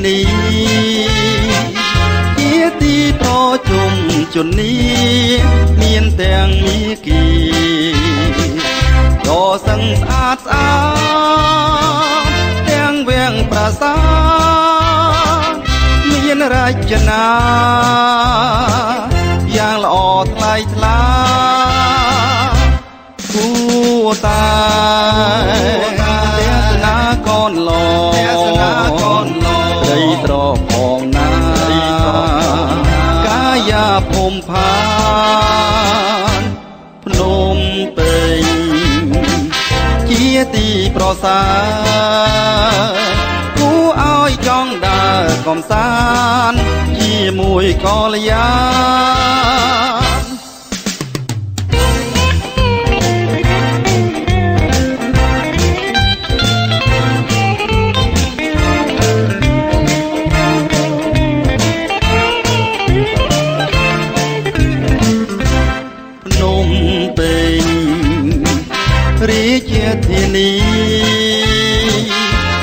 នីជាទីប្រជុំជននេះមានទាំងមីគីក៏សឹងស្អាតស្អាតទាំងវាំងប្រាសាទមានរចនាយ៉ាងល្អថ្លៃថ្លាគួរតែទេសនាកូនឡដីត្រផងណាកាយាភូមិផានភ្នំពេញជាទីប្រសើរគួរឲ្យចង់ដើរកំសាន្តជាមួយកល្យារាជធានី